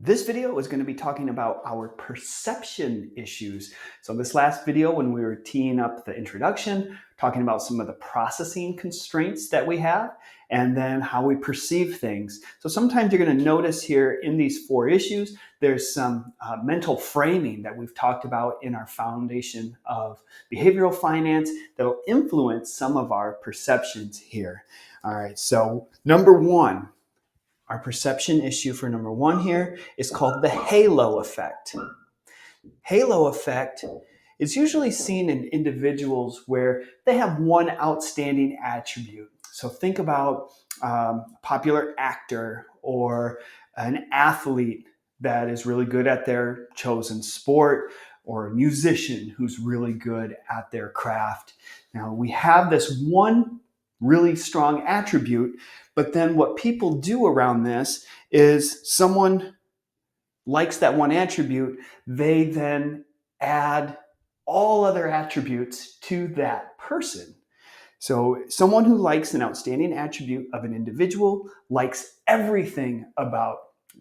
This video is going to be talking about our perception issues. So this last video, when we were teeing up the introduction, talking about some of the processing constraints that we have, and then how we perceive things. So sometimes you're going to notice here in these four issues, there's some mental framing that we've talked about in our foundation of behavioral finance that will influence some of our perceptions here. All right, so number one, our perception issue for number one here is called the halo effect. Halo effect is usually seen in individuals where they have one outstanding attribute. So think about a popular actor or an athlete that is really good at their chosen sport, or a musician who's really good at their craft. Now we have this one really strong attribute, but then what people do around this is someone likes that one attribute, they then add all other attributes to that person. So someone who likes an outstanding attribute of an individual likes everything about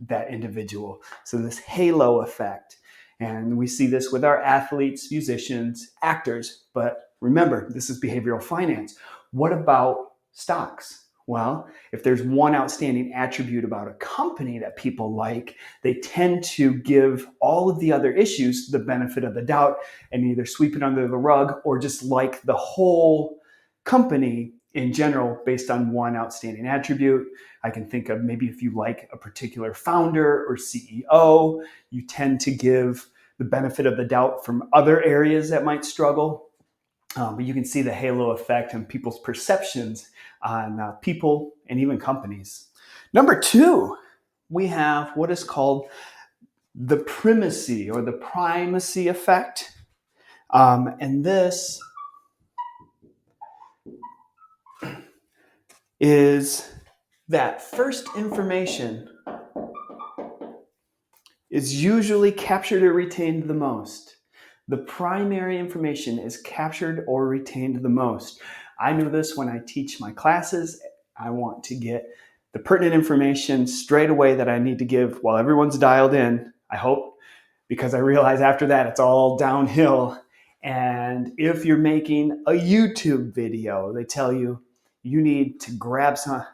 that individual. So this halo effect. And we see this with our athletes, musicians, actors. But remember, this is behavioral finance. What about stocks? Well, if there's one outstanding attribute about a company that people like, they tend to give all of the other issues the benefit of the doubt and either sweep it under the rug or just like the whole company in general based on one outstanding attribute. I can think of maybe if you like a particular founder or CEO, you tend to give the benefit of the doubt from other areas that might struggle. But you can see the halo effect and people's perceptions on people and even companies. Number two, we have what is called the primacy or the primacy effect. And this is that first information is usually captured or retained the most. The primary information is captured or retained the most. I know this when I teach my classes. I want to get the pertinent information straight away that I need to give while everyone's dialed in, I hope, because I realize after that it's all downhill. And if you're making a YouTube video, they tell you you need to grab some,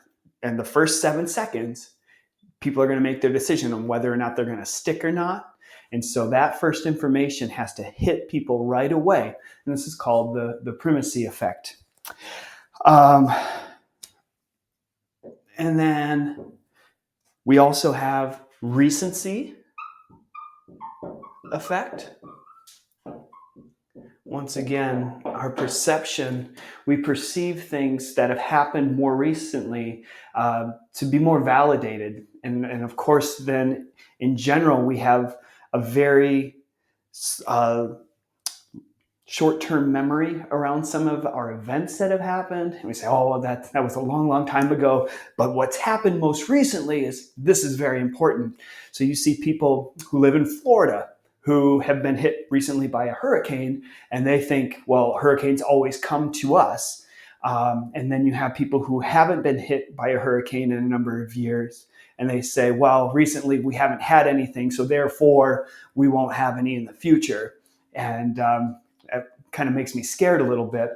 in the first 7 seconds, people are going to make their decision on whether or not they're going to stick or not. And so that first information has to hit people right away. And this is called the primacy effect. And then we also have recency effect. Once again, our perception, we perceive things that have happened more recently to be more validated. And of course, then in general, we have a very short-term memory around some of our events that have happened. And we say, oh, well, that was a long, long time ago. But what's happened most recently is this is very important. So you see people who live in Florida who have been hit recently by a hurricane, and they think, well, hurricanes always come to us. And then you have people who haven't been hit by a hurricane in a number of years, and they say, well, recently we haven't had anything, so therefore we won't have any in the future. And that kind of makes me scared a little bit.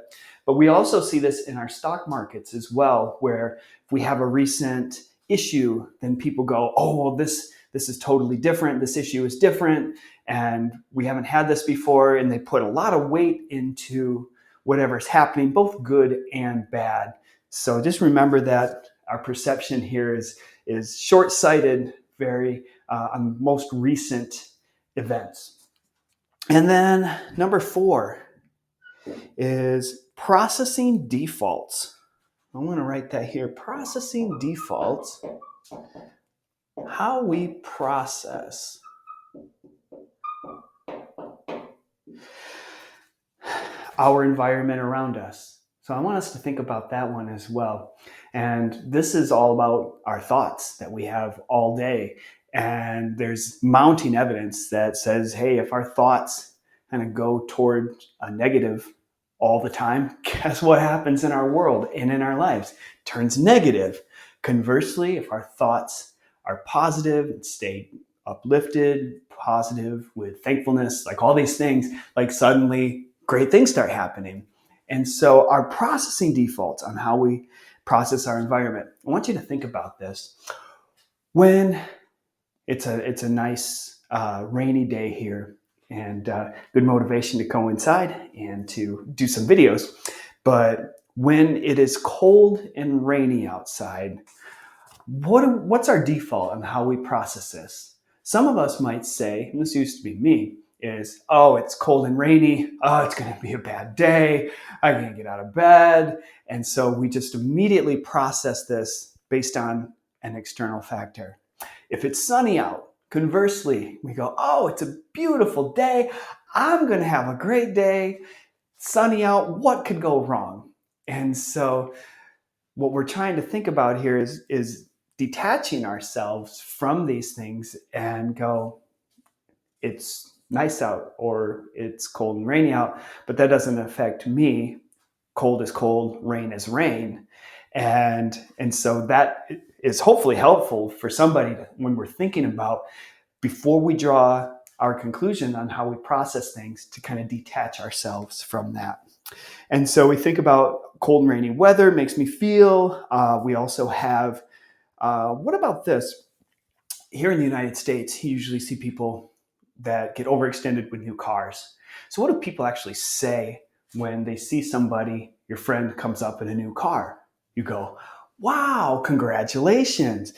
But we also see this in our stock markets as well, where if we have a recent issue, then people go, oh, well, this is totally different. This issue is different, and we haven't had this before. And they put a lot of weight into whatever's happening, both good and bad. So just remember that our perception here is short-sighted, very on most recent events. And then number 4 is processing defaults. I'm going to write that here. Processing defaults. How we process our environment around us. So I want us to think about that one as well. And this is all about our thoughts that we have all day. And there's mounting evidence that says, hey, if our thoughts kind of go toward a negative all the time, guess what happens in our world and in our lives? It turns negative. Conversely, if our thoughts are positive and stay uplifted, positive, with thankfulness, like all these things, like suddenly great things start happening. And so our processing defaults on how we process our environment, I want you to think about this. When it's a nice rainy day here, and good motivation to go inside and to do some videos. But when it is cold and rainy outside, what's our default on how we process this? Some of us might say, and this used to be me, is, oh, it's cold and rainy. Oh, it's going to be a bad day. I can't get out of bed. And so we just immediately process this based on an external factor. If it's sunny out, conversely, we go, oh, it's a beautiful day. I'm going to have a great day. Sunny out. What could go wrong? And so what we're trying to think about here is detaching ourselves from these things and go, it's nice out or it's cold and rainy out, but that doesn't affect me. Cold is cold, rain is rain. And so that is hopefully helpful for somebody when we're thinking about, before we draw our conclusion on how we process things, to kind of detach ourselves from that. And so we think about cold and rainy weather makes me feel. We also have, what about this? Here in the United States, you usually see people that get overextended with new cars. So what do people actually say when they see somebody, your friend comes up in a new car? You go, wow, congratulations,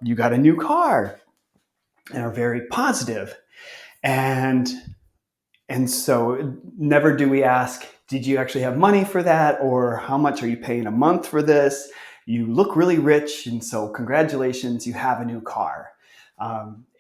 you got a new car, and are very positive. And so never do we ask, did you actually have money for that? Or how much are you paying a month for this? You look really rich, and so congratulations, you have a new car.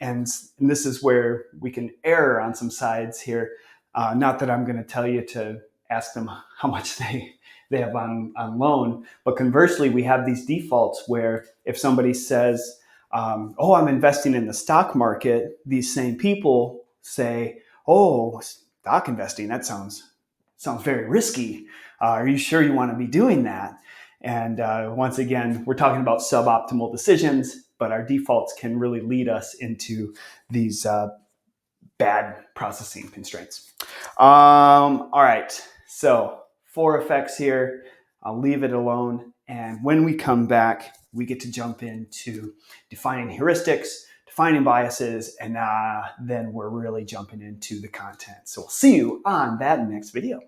And this is where we can err on some sides here. Not that I'm going to tell you to ask them how much they have on loan, but conversely, we have these defaults where if somebody says, oh, I'm investing in the stock market, these same people say, oh, stock investing, that sounds very risky. Are you sure you want to be doing that? And once again, we're talking about suboptimal decisions, but our defaults can really lead us into these bad processing constraints. All right, so 4 effects here. I'll leave it alone. And when we come back, we get to jump into defining heuristics, defining biases, and then we're really jumping into the content. So we'll see you on that next video.